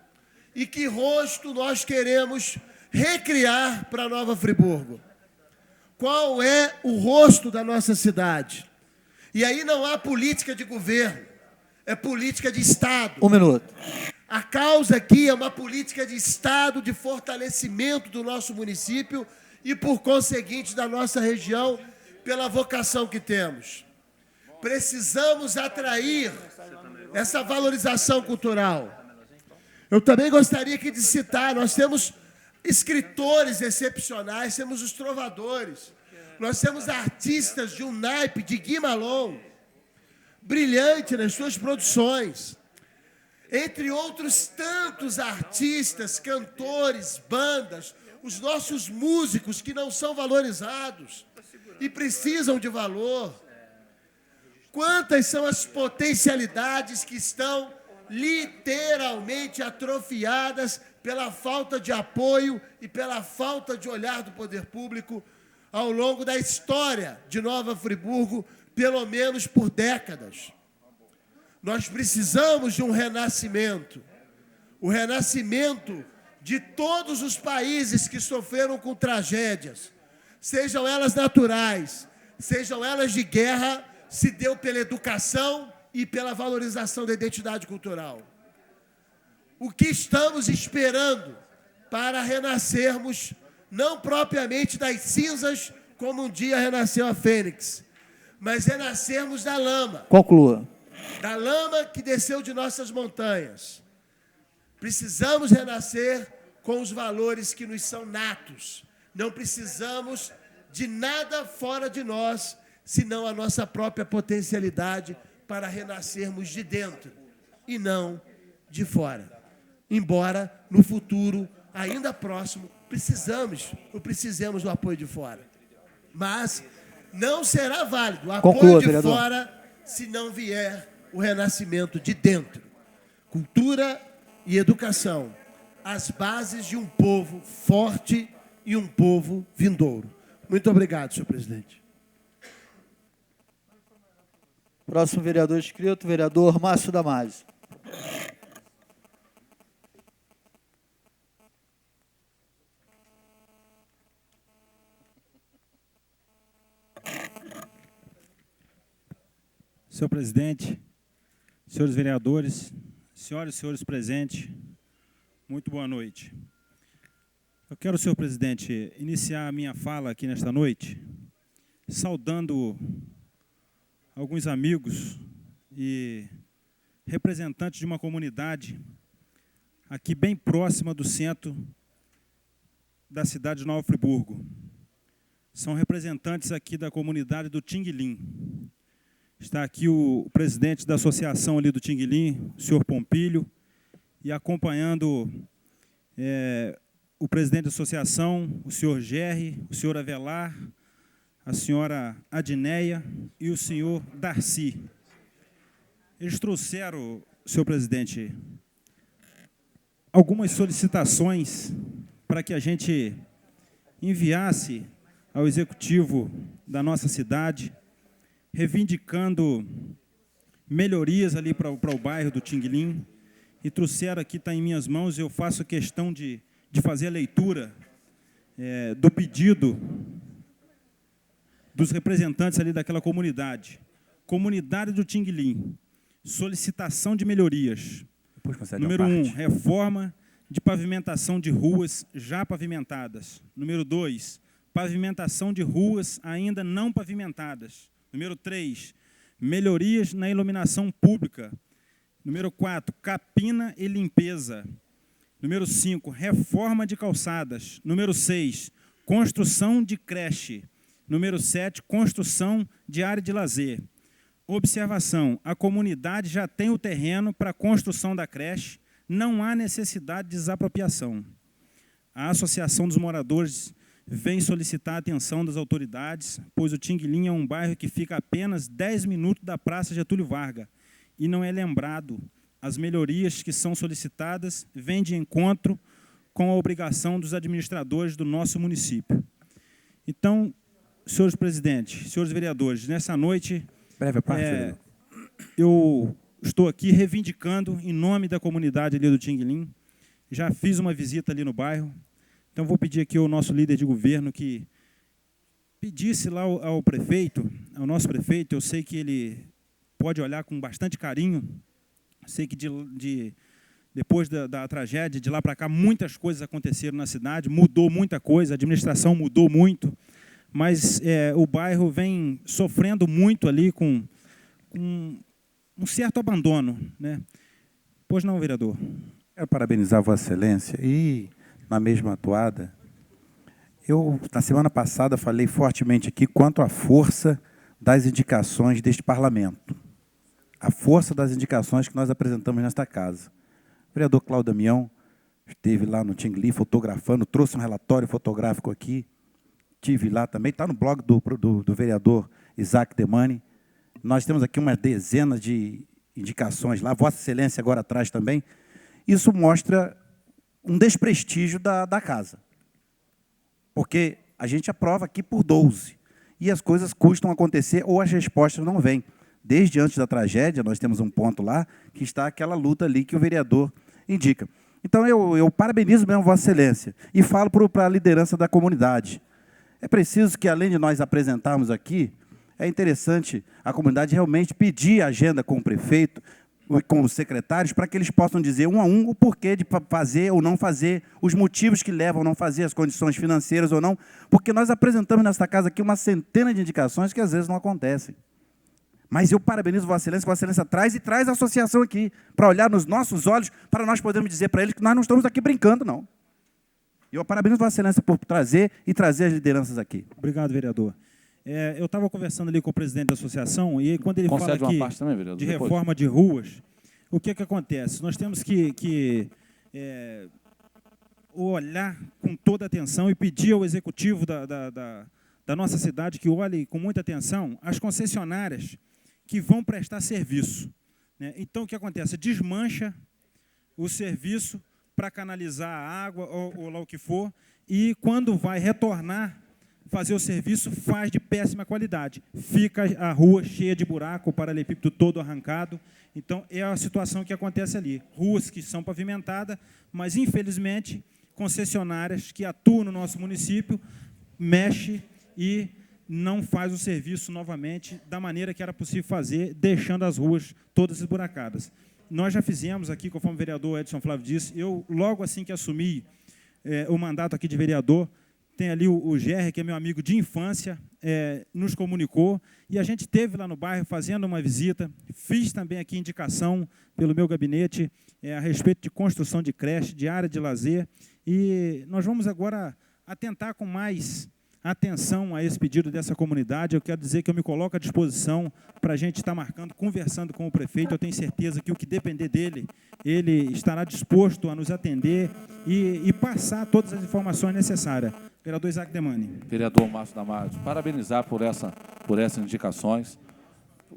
E que rosto nós queremos recriar para Nova Friburgo? Qual é o rosto da nossa cidade? E aí não há política de governo, é política de Estado. Um minuto. A causa aqui é uma política de Estado, de fortalecimento do nosso município e, por conseguinte, da nossa região, pela vocação que temos. Precisamos atrair essa valorização cultural. Eu também gostaria aqui de citar, nós temos escritores excepcionais, temos os trovadores, nós temos artistas de um naipe de Guimalon, brilhante nas suas produções, entre outros tantos artistas, cantores, bandas, os nossos músicos que não são valorizados e precisam de valor. Quantas são as potencialidades que estão literalmente atrofiadas pela falta de apoio e pela falta de olhar do poder público ao longo da história de Nova Friburgo, pelo menos por décadas. Nós precisamos de um renascimento, o renascimento de todos os países que sofreram com tragédias, sejam elas naturais, sejam elas de guerra, se deu pela educação e pela valorização da identidade cultural. O que estamos esperando para renascermos, não propriamente das cinzas, como um dia renasceu a Fênix, mas renascermos da lama. Conclua. Da lama que desceu de nossas montanhas. Precisamos renascer com os valores que nos são natos. Não precisamos de nada fora de nós, senão a nossa própria potencialidade para renascermos de dentro e não de fora. Embora, no futuro, ainda próximo, precisemos do apoio de fora. Mas não será válido o apoio de vereador. fora se não vier o renascimento de dentro. Cultura e educação, as bases de um povo forte e um povo vindouro. Muito obrigado, senhor presidente. Próximo vereador inscrito, vereador Márcio Damasio. Senhor presidente, senhores vereadores, senhoras e senhores presentes, muito boa noite. Eu quero, senhor presidente, iniciar a minha fala aqui nesta noite, saudando alguns amigos e representantes de uma comunidade aqui bem próxima do centro da cidade de Nova Friburgo. São representantes aqui da comunidade do Tinguilim. Está aqui o presidente da associação ali do Tinguilim, o senhor Pompílio, e acompanhando o presidente da associação, o senhor Gerry, o senhor Avelar, a senhora Adneia e o senhor Darcy. Eles trouxeram, senhor presidente, algumas solicitações para que a gente enviasse ao executivo da nossa cidade, reivindicando melhorias ali para o bairro do Tinguilim, e trouxeram aqui, está em minhas mãos, eu faço questão de fazer a leitura do pedido dos representantes ali daquela comunidade. Comunidade do Tinguilim, solicitação de melhorias. Número 1, reforma de pavimentação de ruas já pavimentadas. Número 2, pavimentação de ruas ainda não pavimentadas. Número 3, melhorias na iluminação pública. Número 4, capina e limpeza. Número 5, reforma de calçadas. Número 6, construção de creche. Número 7, construção de área de lazer. Observação, a comunidade já tem o terreno para a construção da creche, não há necessidade de desapropriação. A Associação dos Moradores vem solicitar a atenção das autoridades, pois o Tinguilim é um bairro que fica a apenas 10 minutos da Praça Getúlio Vargas e não é lembrado. As melhorias que são solicitadas vêm de encontro com a obrigação dos administradores do nosso município. Então, senhores presidentes, senhores vereadores, nessa noite, eu estou aqui reivindicando, em nome da comunidade ali do Tinguilim, já fiz uma visita ali no bairro, então vou pedir aqui ao nosso líder de governo que pedisse lá ao prefeito, ao nosso prefeito, eu sei que ele pode olhar com bastante carinho, sei que depois da tragédia, de lá para cá, muitas coisas aconteceram na cidade, mudou muita coisa, a administração mudou muito, mas o bairro vem sofrendo muito ali com um certo abandono, né? Pois não, vereador? Quero parabenizar Vossa Excelência e, na mesma atuada, eu, na semana passada, falei fortemente aqui quanto à força das indicações deste parlamento, a força das indicações que nós apresentamos nesta casa. O vereador Cláudio Damião esteve lá no Tinguilim fotografando, trouxe um relatório fotográfico aqui, estive lá também, está no blog do vereador Isaac Demani. Nós temos aqui umas dezenas de indicações lá, Vossa Excelência agora atrás também. Isso mostra um desprestígio da casa, porque a gente aprova aqui por 12, e as coisas custam acontecer ou as respostas não vêm. Desde antes da tragédia, nós temos um ponto lá, que está aquela luta ali que o vereador indica. Então, eu parabenizo mesmo Vossa Excelência e falo para a liderança da comunidade. É preciso que, além de nós apresentarmos aqui, é interessante a comunidade realmente pedir agenda com o prefeito, com os secretários, para que eles possam dizer um a um o porquê de fazer ou não fazer, os motivos que levam a não fazer, as condições financeiras ou não, porque nós apresentamos nesta casa aqui uma centena de indicações que às vezes não acontecem. Mas eu parabenizo Vossa Excelência traz a associação aqui, para olhar nos nossos olhos, para nós podermos dizer para eles que nós não estamos aqui brincando, não. E eu parabenizo Vossa Excelência por trazer as lideranças aqui. Obrigado, vereador. Eu estava conversando ali com o presidente da associação, e quando ele fala aqui também, vereador, de reforma de ruas, o que acontece? Nós temos que olhar com toda atenção e pedir ao executivo da nossa cidade que olhe com muita atenção as concessionárias que vão prestar serviço, né? Então, o que acontece? Desmancha o serviço para canalizar a água ou lá o que for, e quando vai retornar, fazer o serviço, faz de péssima qualidade. Fica a rua cheia de buraco, o paralelepípedo todo arrancado. Então, é a situação que acontece ali. Ruas que são pavimentadas, mas, infelizmente, concessionárias que atuam no nosso município mexem e não faz o serviço novamente da maneira que era possível fazer, deixando as ruas todas esburacadas. Nós já fizemos aqui, conforme o vereador Edson Flávio disse, eu, logo assim que assumi o mandato aqui de vereador, tem ali o Gerry, que é meu amigo de infância, nos comunicou, e a gente esteve lá no bairro fazendo uma visita, fiz também aqui indicação pelo meu gabinete a respeito de construção de creche, de área de lazer, e nós vamos agora atentar com mais atenção a esse pedido dessa comunidade. Eu quero dizer que eu me coloco à disposição para a gente estar marcando, conversando com o prefeito. Eu tenho certeza que o que depender dele, ele estará disposto a nos atender e passar todas as informações necessárias. Vereador Isaac Demani. Vereador Márcio Damasio, parabenizar por essas indicações.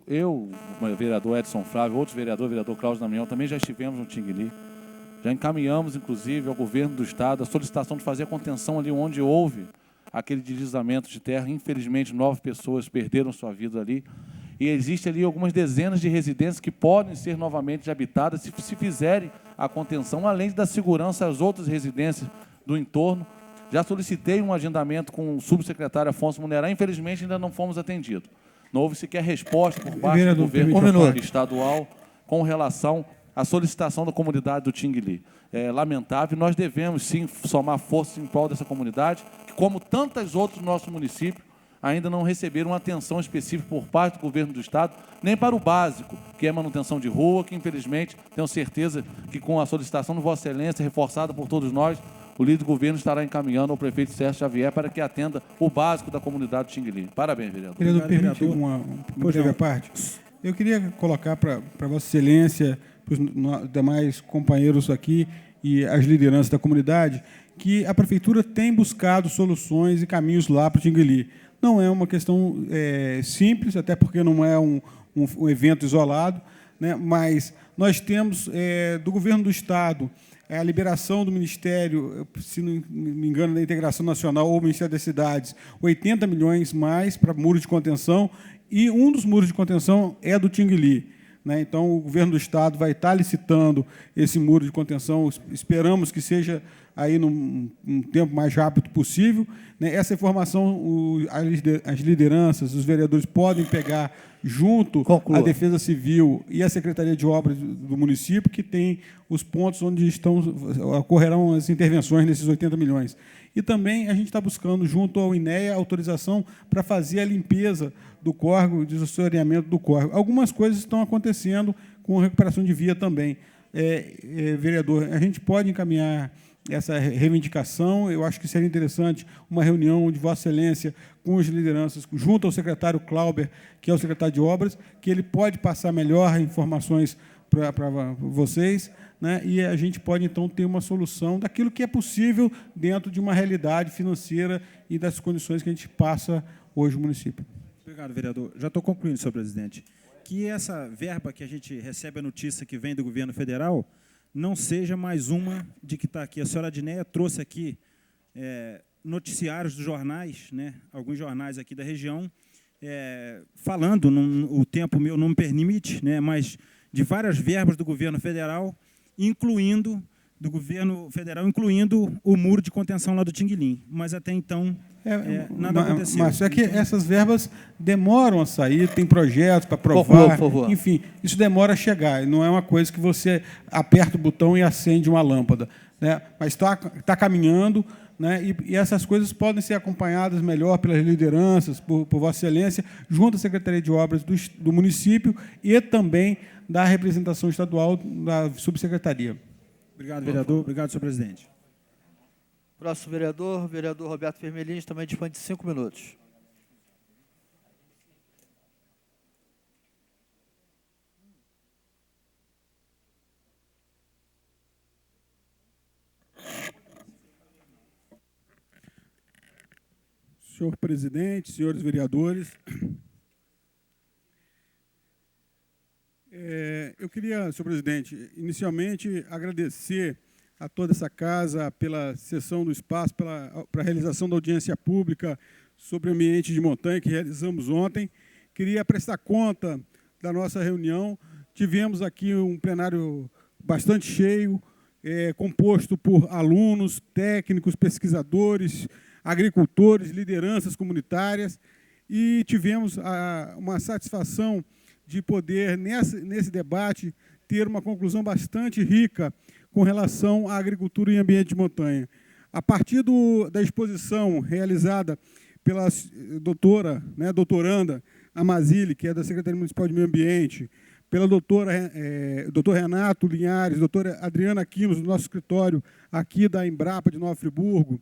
Eu, o vereador Edson Flávio, outros vereadores, o vereador Cláudio Damião, também já estivemos no Tinguili. Já encaminhamos, inclusive, ao governo do Estado a solicitação de fazer a contenção ali onde houve aquele deslizamento de terra. Infelizmente, 9 pessoas perderam sua vida ali. E existe ali algumas dezenas de residências que podem ser novamente habitadas se fizerem a contenção, além da segurança às outras residências do entorno. Já solicitei um agendamento com o subsecretário Afonso Munerá. Infelizmente, ainda não fomos atendidos. Não houve sequer resposta por parte do governo estadual com relação à solicitação da comunidade do Tinguili. É lamentável. Nós devemos, sim, somar forças em prol dessa comunidade, que, como tantas outras do nosso município, ainda não receberam uma atenção específica por parte do governo do Estado, nem para o básico, que é manutenção de rua, que, infelizmente, tenho certeza que, com a solicitação de Vossa Excelência, reforçada por todos nós, o líder do governo estará encaminhando ao prefeito Sérgio Xavier para que atenda o básico da comunidade do Tinguili. Parabéns, vereador. Vereador, permite uma breve parte? Eu queria colocar para Vossa Excelência, para os demais companheiros aqui e as lideranças da comunidade, que a Prefeitura tem buscado soluções e caminhos lá para o Tinguili. Não é uma questão simples, até porque não é um evento isolado, né? Mas nós temos, do governo do Estado, a liberação do Ministério, se não me engano, da Integração Nacional ou Ministério das Cidades, 80 milhões mais para muros de contenção, e um dos muros de contenção é do Tinguili, né? Então, o governo do Estado vai estar licitando esse muro de contenção, esperamos que seja aí num tempo mais rápido possível, né? Essa informação as lideranças, os vereadores podem pegar junto à Defesa Civil e à Secretaria de Obras do município, que tem os pontos onde ocorrerão as intervenções nesses 80 milhões. E também a gente está buscando, junto ao INEA, autorização para fazer a limpeza do córrego, o desassoreamento do córrego. Algumas coisas estão acontecendo com a recuperação de via também. Vereador, a gente pode encaminhar essa reivindicação. Eu acho que seria interessante uma reunião de Vossa Excelência com as lideranças, junto ao secretário Clauber, que é o secretário de Obras, que ele pode passar melhor informações para vocês, né? E a gente pode, então, ter uma solução daquilo que é possível dentro de uma realidade financeira e das condições que a gente passa hoje no município. Obrigado, vereador. Já estou concluindo, senhor presidente. Que essa verba que a gente recebe a notícia que vem do governo federal não seja mais uma de que está aqui. A senhora Adneia trouxe aqui noticiários dos jornais, né, alguns jornais aqui da região, falando, o tempo meu não me permite, né, mas de várias verbas do governo federal, incluindo o muro de contenção lá do Tinguilim. Mas até então nada aconteceu. Mas é que essas verbas demoram a sair, tem projetos para aprovar, enfim, isso demora a chegar. Não é uma coisa que você aperta o botão e acende uma lâmpada, né? Mas está caminhando, né? E essas coisas podem ser acompanhadas melhor pelas lideranças, por Vossa Excelência, junto à Secretaria de Obras do município e também da representação estadual da subsecretaria. Obrigado, vereador. Obrigado, senhor presidente. Próximo vereador, vereador Roberto Firmelins, também dispõe de 5 minutos. Senhor presidente, senhores vereadores, eu queria, senhor presidente, inicialmente agradecer a toda essa casa pela cessão do espaço, para a realização da audiência pública sobre o ambiente de montanha que realizamos ontem. Queria prestar conta da nossa reunião. Tivemos aqui um plenário bastante cheio, composto por alunos, técnicos, pesquisadores, agricultores, lideranças comunitárias, e tivemos uma satisfação de poder, nesse debate, ter uma conclusão bastante rica com relação à agricultura em ambiente de montanha. a partir da exposição realizada pela doutoranda Amazile, que é da Secretaria Municipal de Meio Ambiente, pela doutor Renato Linhares, doutora Adriana Quinos, do nosso escritório aqui da Embrapa de Nova Friburgo,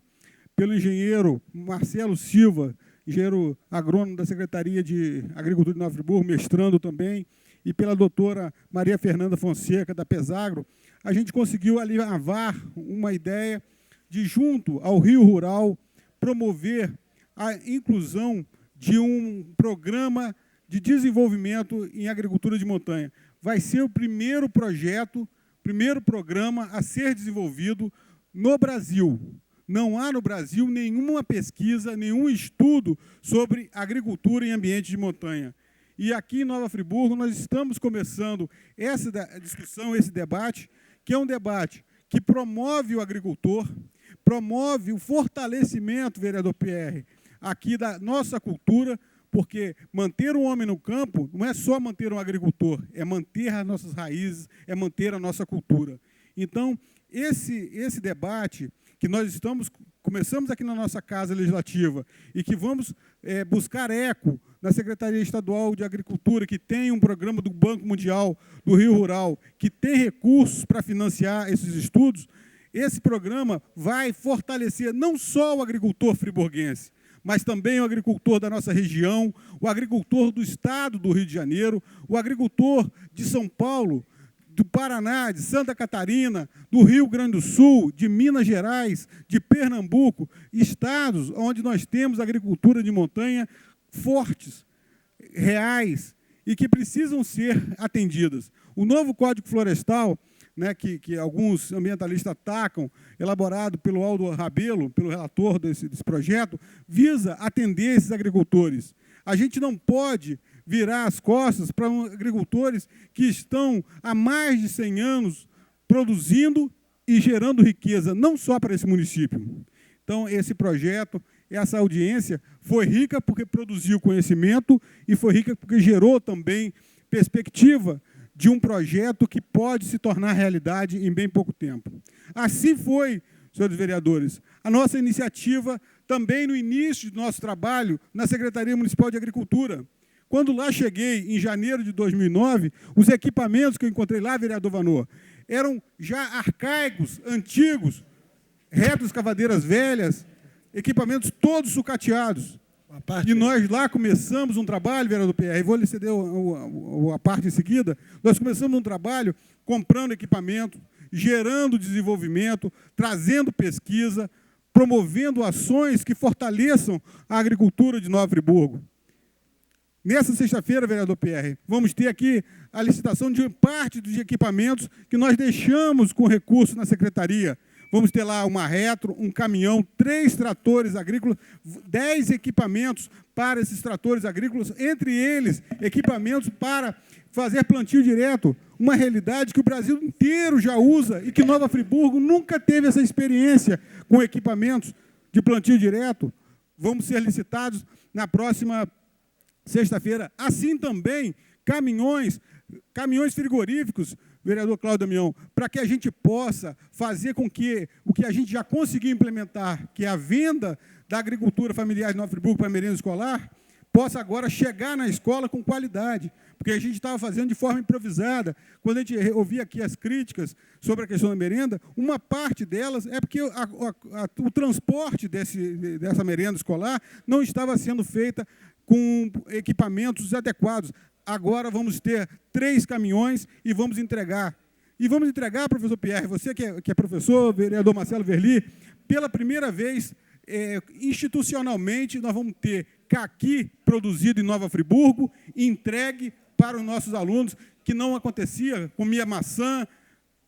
pelo engenheiro Marcelo Silva, engenheiro agrônomo da Secretaria de Agricultura de Nova Friburgo, mestrando também, e pela doutora Maria Fernanda Fonseca, da Pesagro, a gente conseguiu alinhavar uma ideia de, junto ao Rio Rural, promover a inclusão de um programa de desenvolvimento em agricultura de montanha. Vai ser o primeiro projeto, primeiro programa a ser desenvolvido no Brasil. Não há no Brasil nenhuma pesquisa, nenhum estudo sobre agricultura em ambiente de montanha. E aqui em Nova Friburgo nós estamos começando essa discussão, esse debate, que é um debate que promove o agricultor, promove o fortalecimento, vereador Pierre, aqui da nossa cultura, porque manter um homem no campo não é só manter um agricultor, é manter as nossas raízes, é manter a nossa cultura. Então, esse debate que nós começamos aqui na nossa Casa Legislativa e que vamos buscar eco na Secretaria Estadual de Agricultura, que tem um programa do Banco Mundial do Rio Rural, que tem recursos para financiar esses estudos, esse programa vai fortalecer não só o agricultor friburguense, mas também o agricultor da nossa região, o agricultor do estado do Rio de Janeiro, o agricultor de São Paulo, do Paraná, de Santa Catarina, do Rio Grande do Sul, de Minas Gerais, de Pernambuco, estados onde nós temos agricultura de montanha fortes, reais, e que precisam ser atendidas. O novo Código Florestal, né, que alguns ambientalistas atacam, elaborado pelo Aldo Rabelo, pelo relator desse projeto, visa atender esses agricultores. A gente não pode virar as costas para agricultores que estão há mais de 100 anos produzindo e gerando riqueza, não só para esse município. Então, esse projeto, essa audiência, foi rica porque produziu conhecimento e foi rica porque gerou também perspectiva de um projeto que pode se tornar realidade em bem pouco tempo. Assim foi, senhores vereadores, a nossa iniciativa também no início do nosso trabalho na Secretaria Municipal de Agricultura. Quando lá cheguei, em janeiro de 2009, os equipamentos que eu encontrei lá, vereador Vanor, eram já arcaicos, antigos, retroescavadeiras velhas, equipamentos todos sucateados. E nós lá começamos um trabalho, vereador PR, vou lhe ceder a parte em seguida, nós começamos um trabalho comprando equipamento, gerando desenvolvimento, trazendo pesquisa, promovendo ações que fortaleçam a agricultura de Nova Friburgo. Nessa sexta-feira, vereador PR, vamos ter aqui a licitação de parte dos equipamentos que nós deixamos com recurso na secretaria. Vamos ter lá uma retro, um caminhão, 3 tratores agrícolas, 10 equipamentos para esses tratores agrícolas, entre eles equipamentos para fazer plantio direto, uma realidade que o Brasil inteiro já usa e que Nova Friburgo nunca teve essa experiência com equipamentos de plantio direto. Vamos ser licitados na próxima sexta-feira. Assim também, caminhões frigoríficos, vereador Cláudio Damião, para que a gente possa fazer com que o que a gente já conseguiu implementar, que é a venda da agricultura familiar de Nova Friburgo para a merenda escolar, possa agora chegar na escola com qualidade, porque a gente estava fazendo de forma improvisada. Quando a gente ouvia aqui as críticas sobre a questão da merenda, uma parte delas é porque o transporte dessa merenda escolar não estava sendo feita com equipamentos adequados. Agora vamos ter 3 caminhões e vamos entregar. E vamos entregar, professor Pierre, você que é professor, vereador Marcelo Verli, pela primeira vez, institucionalmente, nós vamos ter caqui produzido em Nova Friburgo, entregue para os nossos alunos, que não acontecia, comia maçã,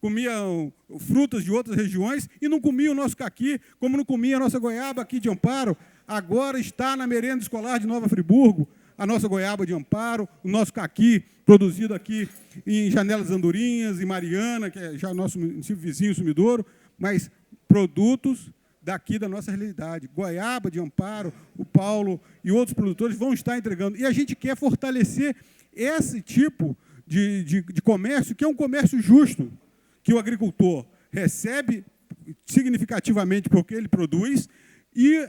comiam frutas de outras regiões e não comia o nosso caqui, como não comia a nossa goiaba aqui de Amparo. Agora está na merenda escolar de Nova Friburgo, a nossa goiaba de Amparo, o nosso caqui produzido aqui em Janelas Andorinhas, em Mariana, que é já nosso município vizinho, Sumidouro, mas produtos daqui da nossa realidade. Goiaba de Amparo, o Paulo e outros produtores vão estar entregando. E a gente quer fortalecer esse tipo de comércio, que é um comércio justo, que o agricultor recebe significativamente porque ele produz, e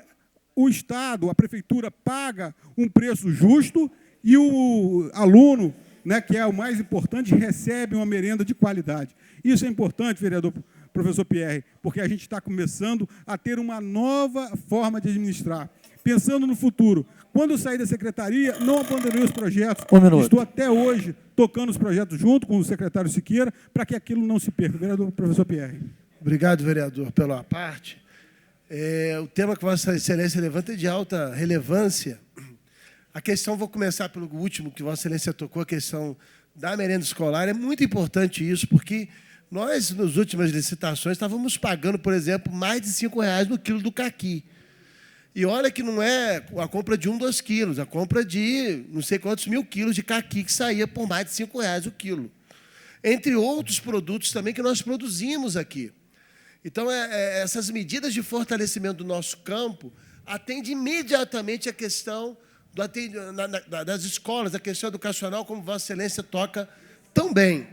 o Estado, a Prefeitura, paga um preço justo e o aluno, né, que é o mais importante, recebe uma merenda de qualidade. Isso é importante, vereador professor Pierre, porque a gente está começando a ter uma nova forma de administrar. Pensando no futuro, quando eu sair da secretaria, não abandonei os projetos. Estou até hoje tocando os projetos junto com o secretário Siqueira, para que aquilo não se perca. Vereador professor Pierre. Obrigado, vereador, pela parte. O tema que Vossa Excelência levanta é de alta relevância. A questão, vou começar pelo último que Vossa Excelência tocou, a questão da merenda escolar. É muito importante isso, porque nós, nas últimas licitações, estávamos pagando, por exemplo, mais de R$5 no quilo do caqui. E olha que não é a compra de 1, 2 quilos, a compra de não sei quantos mil quilos de caqui que saía por mais de R$5 o quilo. Entre outros produtos também que nós produzimos aqui. Então, essas medidas de fortalecimento do nosso campo atendem imediatamente a questão das escolas, a questão educacional, como Vossa Excelência toca tão bem.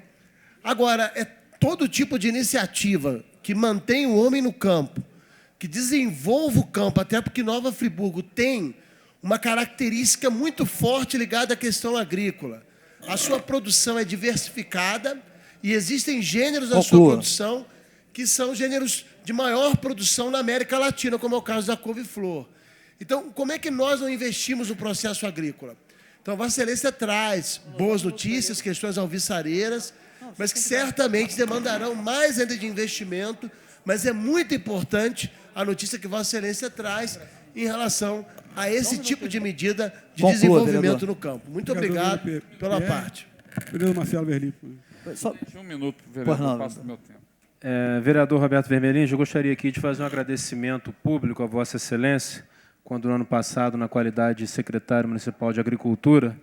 Agora, todo tipo de iniciativa que mantém o homem no campo, que desenvolva o campo, até porque Nova Friburgo tem uma característica muito forte ligada à questão agrícola. A sua produção é diversificada e existem gêneros da sua produção que são gêneros de maior produção na América Latina, como é o caso da couve-flor. Então, como é que nós não investimos no processo agrícola? Então, Vossa Excelência traz boas notícias, questões alvissareiras, mas que certamente demandarão mais ainda de investimento, mas é muito importante a notícia que Vossa Excelência traz em relação a esse tipo de medida de desenvolvimento no campo. Muito obrigado pela parte. Vereador Marcelo Verlim. Só um minuto, vereador, passo do meu tempo. Vereador Roberto Vermelhinho, eu gostaria aqui de fazer um agradecimento público a Vossa Excelência, quando no ano passado, na qualidade de secretário municipal de Agricultura,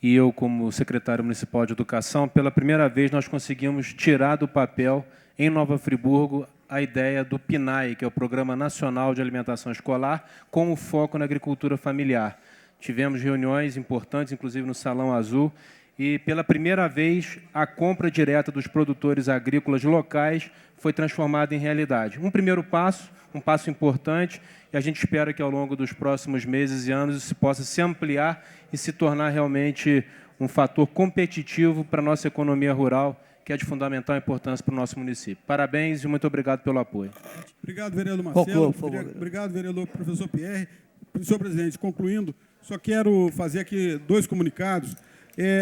e eu como secretário municipal de Educação, pela primeira vez nós conseguimos tirar do papel, em Nova Friburgo, a ideia do PNAE, que é o Programa Nacional de Alimentação Escolar, com o foco na agricultura familiar. Tivemos reuniões importantes, inclusive no Salão Azul, e, pela primeira vez, a compra direta dos produtores agrícolas locais foi transformada em realidade. Um primeiro passo, um passo importante, e a gente espera que, ao longo dos próximos meses e anos, isso possa se ampliar e se tornar realmente um fator competitivo para a nossa economia rural, que é de fundamental importância para o nosso município. Parabéns e muito obrigado pelo apoio. Obrigado, vereador Marcelo. Obrigado, vereador professor Pierre. Senhor presidente, concluindo, só quero fazer aqui 2 comunicados.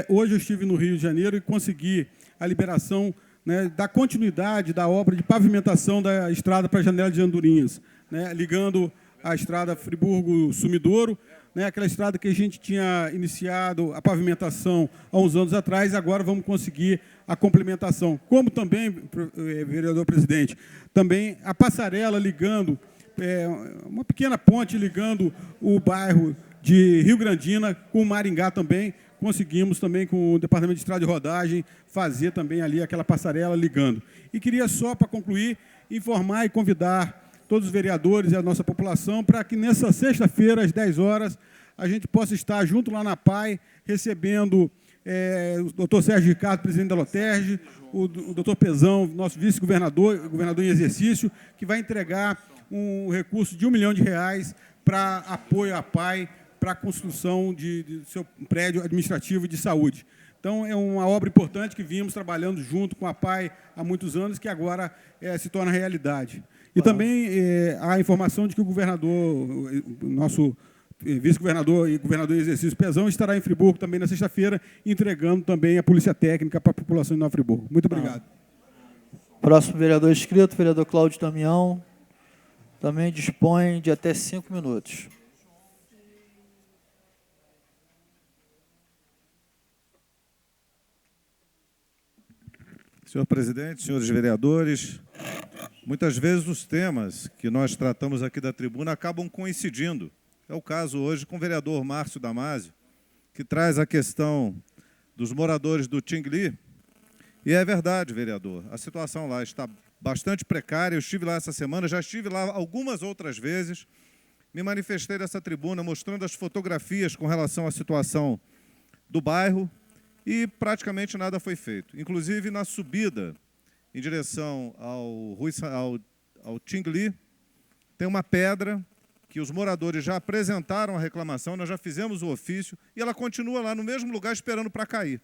Hoje eu estive no Rio de Janeiro e consegui a liberação, né, da continuidade da obra de pavimentação da estrada para a Janela de Andorinhas, né, ligando a estrada Friburgo-Sumidouro, né, aquela estrada que a gente tinha iniciado a pavimentação há uns anos atrás, agora vamos conseguir a complementação. Como também, vereador presidente, também a passarela ligando, uma pequena ponte ligando o bairro de Rio Grandina com Maringá também, conseguimos também com o Departamento de Estrada e Rodagem fazer também ali aquela passarela ligando. E queria só, para concluir, informar e convidar todos os vereadores e a nossa população para que nessa sexta-feira, às 10 horas, a gente possa estar junto lá na PAI, recebendo o doutor Sérgio Ricardo, presidente da Loterge, o doutor Pezão, nosso vice-governador, governador em exercício, que vai entregar um recurso de R$1 milhão para apoio à PAI, para a construção de seu prédio administrativo de saúde. Então, é uma obra importante que vimos trabalhando junto com a PAI há muitos anos, que agora se torna realidade. E também a informação de que o governador, nosso vice-governador e governador em exercício Pezão, estará em Friburgo também na sexta-feira, entregando também a polícia técnica para a população de Nova Friburgo. Muito obrigado. Próximo vereador inscrito, vereador Cláudio Damião, também dispõe de até 5 minutos. Senhor presidente, senhores vereadores, muitas vezes os temas que nós tratamos aqui da tribuna acabam coincidindo. É o caso hoje com o vereador Márcio Damasio, que traz a questão dos moradores do Tingli. E é verdade, vereador, a situação lá está bastante precária. Eu estive lá essa semana, já estive lá algumas outras vezes, me manifestei nessa tribuna mostrando as fotografias com relação à situação do bairro, e praticamente nada foi feito. Inclusive, na subida em direção ao Tingli, tem uma pedra que os moradores já apresentaram a reclamação, nós já fizemos o ofício, e ela continua lá no mesmo lugar esperando para cair.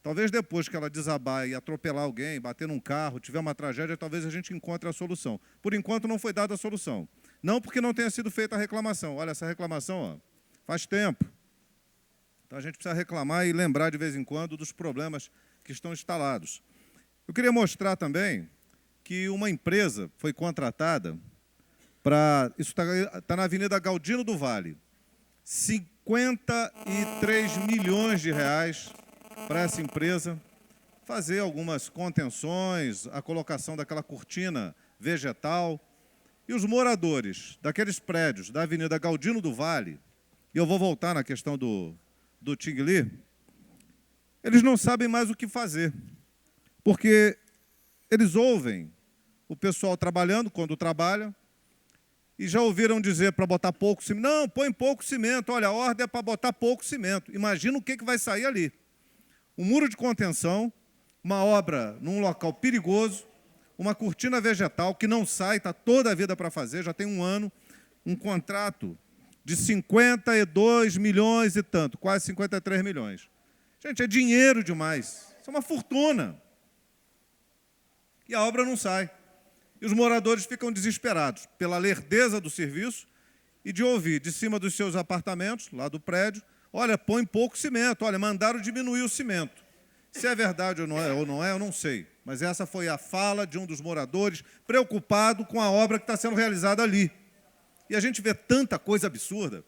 Talvez depois que ela desabar e atropelar alguém, bater num carro, tiver uma tragédia, talvez a gente encontre a solução. Por enquanto não foi dada a solução. Não porque não tenha sido feita a reclamação. Olha, essa reclamação, ó, faz tempo. Então a gente precisa reclamar e lembrar de vez em quando dos problemas que estão instalados. Eu queria mostrar também que uma empresa foi contratada para... Isso está na Avenida Galdino do Vale. 53 milhões de reais para essa empresa fazer algumas contenções, a colocação daquela cortina vegetal. E os moradores daqueles prédios da Avenida Galdino do Vale, e eu vou voltar na questão do Tingli, eles não sabem mais o que fazer, porque eles ouvem o pessoal trabalhando quando trabalha, e já ouviram dizer para botar pouco cimento. Não, põe pouco cimento. Olha, a ordem é para botar pouco cimento. Imagina o que vai sair ali. Um muro de contenção, uma obra num local perigoso, uma cortina vegetal que não sai, está toda a vida para fazer, já tem um ano, um contrato de 52 milhões e tanto, quase 53 milhões. Gente, é dinheiro demais. Isso é uma fortuna. E a obra não sai. E os moradores ficam desesperados pela lerdeza do serviço e de ouvir de cima dos seus apartamentos, lá do prédio, olha, põe pouco cimento, olha, mandaram diminuir o cimento. Se é verdade ou não é, eu não sei. Mas essa foi a fala de um dos moradores preocupado com a obra que está sendo realizada ali. E a gente vê tanta coisa absurda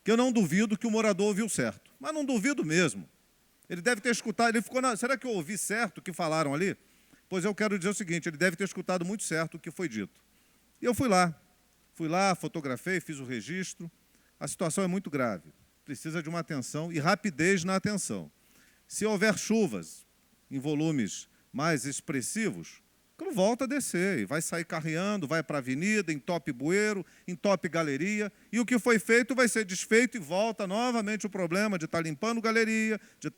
que eu não duvido que o morador ouviu certo. Mas não duvido mesmo. Ele deve ter escutado, ele ficou será que eu ouvi certo o que falaram ali? Pois eu quero dizer o seguinte, ele deve ter escutado muito certo o que foi dito. E eu fui lá, fotografei, fiz o registro. A situação é muito grave, precisa de uma atenção e rapidez na atenção. Se houver chuvas em volumes mais expressivos, aquilo volta a descer e vai sair carreando, vai para a avenida, entope bueiro, entope galeria, e o que foi feito vai ser desfeito e volta novamente o problema de estar limpando galeria, de